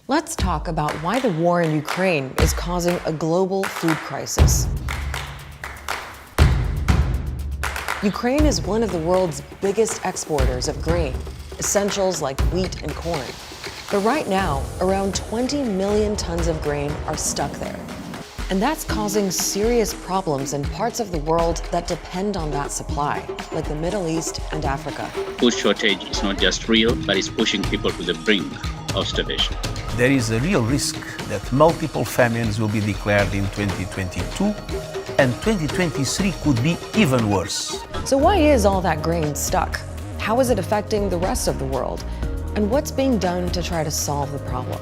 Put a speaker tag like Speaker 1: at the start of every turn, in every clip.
Speaker 1: Let's talk about why the war in Ukraine is causing a global food crisis. Ukraine is one of the world's biggest exporters of grain, essentials like wheat and corn. But right now, around 20 million tons of grain are stuck there. And that's causing serious problems in parts of the world that depend on that supply, like the Middle East and Africa.
Speaker 2: Food shortage is not just real, but it's pushing people to the brink of starvation.
Speaker 3: There is a real risk that multiple famines will be declared in 2022, and 2023 could be even worse.
Speaker 1: So why is all that grain stuck? How is it affecting the rest of the world? And what's being done to try to solve the problem?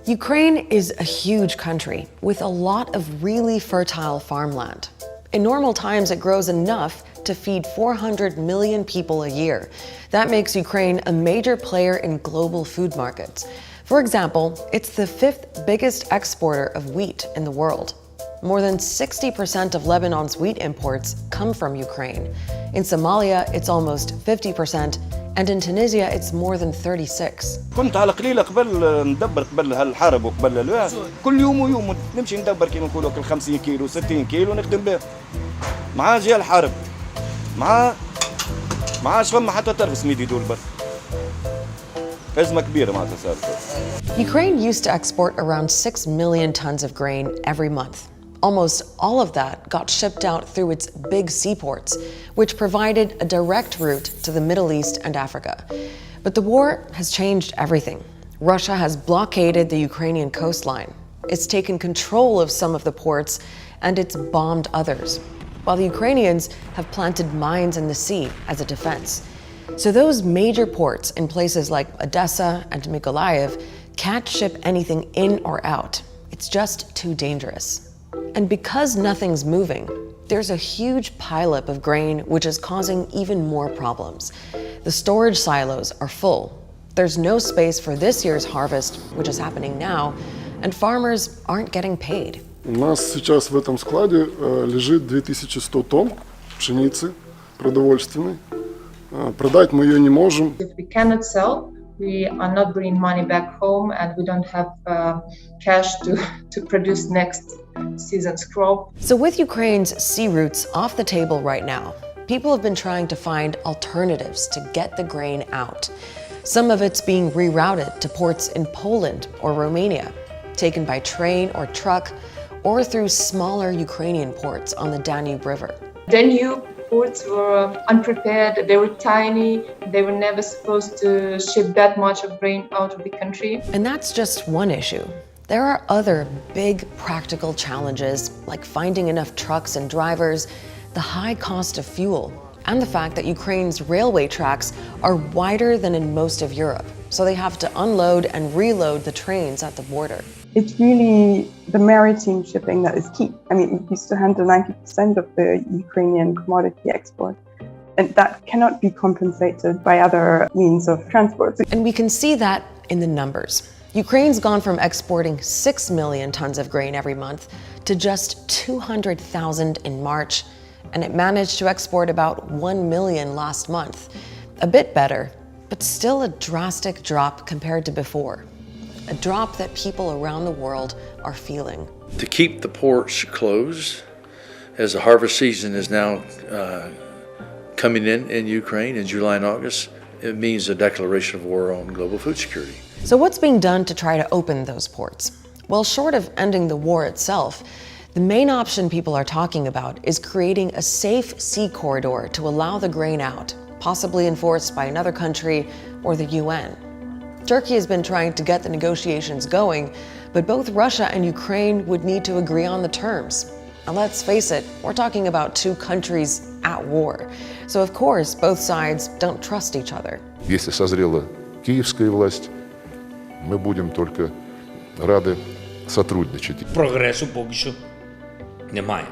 Speaker 1: Ukraine is a huge country with a lot of really fertile farmland. In normal times, it grows enough to feed 400 million people a year. That makes Ukraine a major player in global food markets. For example, it's the 5th biggest exporter of wheat in the world. More than 60% of Lebanon's wheat imports come from Ukraine. In Somalia, it's almost 50%, and in Tunisia, it's more than 36%.
Speaker 4: كنت على قليلة قبل ندبر قبل هالحرب وقبل كل يوم ويوم نمشي ندبر كيما نقولوا 50 كيلو 60 كيلو نخدم به. مع جا الحرب مع عادش فما حتى طرف سميد يدور برا. أزمة كبيرة معناتها صارت.
Speaker 1: Ukraine used to export around 6 million tons of grain every month. Almost all of that got shipped out through its big seaports, which provided a direct route to the Middle East and Africa. But the war has changed everything. Russia has blockaded the Ukrainian coastline. It's taken control of some of the ports, and it's bombed others, while the Ukrainians have planted mines in the sea as a defense. So those major ports in places like Odessa and Mykolaiv can't ship anything in or out. It's just too dangerous. And because nothing's moving, there's a huge pileup of grain which is causing even more problems. The storage silos are full. There's no space for this year's harvest, which is happening now, and farmers aren't getting paid.
Speaker 5: У нас сейчас в этом складе лежит 2100 тонн пшеницы продовольственной. Продать мы ее не можем.
Speaker 6: If we cannot sell, we are not bringing money back home, and we don't have cash to produce next season's crop.
Speaker 1: So with Ukraine's sea routes off the table right now, people have been trying to find alternatives to get the grain out. Some of it's being rerouted to ports in Poland or Romania, taken by train or truck, or through smaller Ukrainian ports on the Danube River.
Speaker 6: Danube ports were unprepared, they were tiny, they were never supposed to ship that much of grain out of the country.
Speaker 1: And that's just one issue. There are other big practical challenges, like finding enough trucks and drivers, the high cost of fuel, and the fact that Ukraine's railway tracks are wider than in most of Europe, so they have to unload and reload the trains at the border.
Speaker 7: It's really the maritime shipping that is key. I mean, it used to handle 90% of the Ukrainian commodity export, and that cannot be compensated by other means of transport.
Speaker 1: And we can see that in the numbers. Ukraine's gone from exporting 6 million tons of grain every month to just 200,000 in March, and it managed to export about 1 million last month. A bit better, but still a drastic drop compared to before. A drop that people around the world are feeling.
Speaker 8: To keep the ports closed, as the harvest season is now coming in Ukraine in July and August, it means a declaration of war on global food security.
Speaker 1: So what's being done to try to open those ports? Well, short of ending the war itself, the main option people are talking about is creating a safe sea corridor to allow the grain out, possibly enforced by another country or the UN. Turkey has been trying to get the negotiations going, but both Russia and Ukraine would need to agree on the terms. And let's face it, we're talking about two countries at war. So of course, both sides don't trust each other.
Speaker 9: Если созрела киевская власть, мы будем только рады сотрудничать.
Speaker 10: Прогресу поки що немає.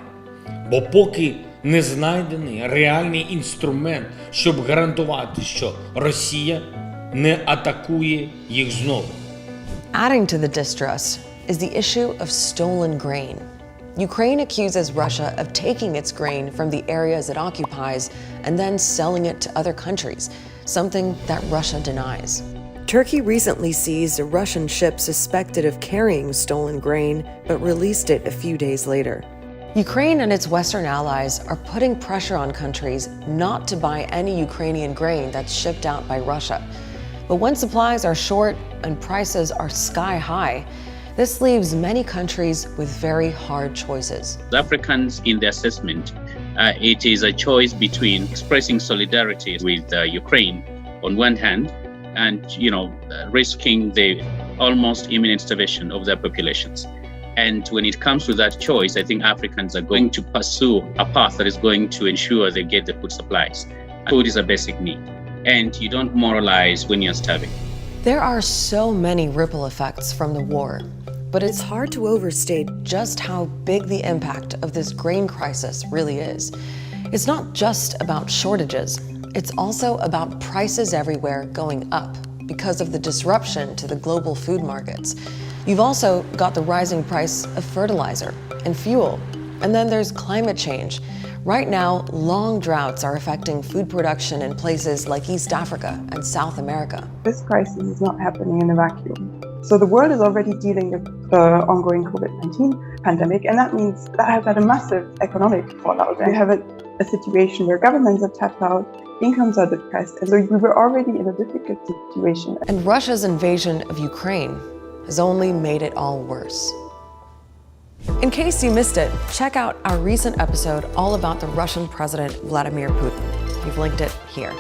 Speaker 10: Бо поки не знайдений реальний інструмент, щоб гарантувати, що Росія не атакує їх знову.
Speaker 1: Adding to the distress is the issue of stolen grain. Ukraine accuses Russia of taking its grain from the areas it occupies and then selling it to other countries, something that Russia denies. Turkey recently seized a Russian ship suspected of carrying stolen grain, but released it a few days later. Ukraine and its Western allies are putting pressure on countries not to buy any Ukrainian grain that's shipped out by Russia. But when supplies are short and prices are sky high, this leaves many countries with very hard choices.
Speaker 2: Africans, in the assessment, it is a choice between expressing solidarity with Ukraine on one hand, and risking the almost imminent starvation of their populations. And when it comes to that choice, I think Africans are going to pursue a path that is going to ensure they get the food supplies. Food is a basic need, and you don't moralize when you're starving.
Speaker 1: There are so many ripple effects from the war, but it's hard to overstate just how big the impact of this grain crisis really is. It's not just about shortages, it's also about prices everywhere going up because of the disruption to the global food markets. You've also got the rising price of fertilizer and fuel, and then there's climate change. Right now, long droughts are affecting food production in places like East Africa and South America.
Speaker 7: This crisis is not happening in a vacuum. So the world is already dealing with the ongoing COVID-19 pandemic, and that means that has had a massive economic fallout. We have a situation where governments are tapped out, incomes are depressed, and so we were already in a difficult situation.
Speaker 1: And Russia's invasion of Ukraine has only made it all worse. In case you missed it, check out our recent episode all about the Russian President Vladimir Putin. We've linked it here.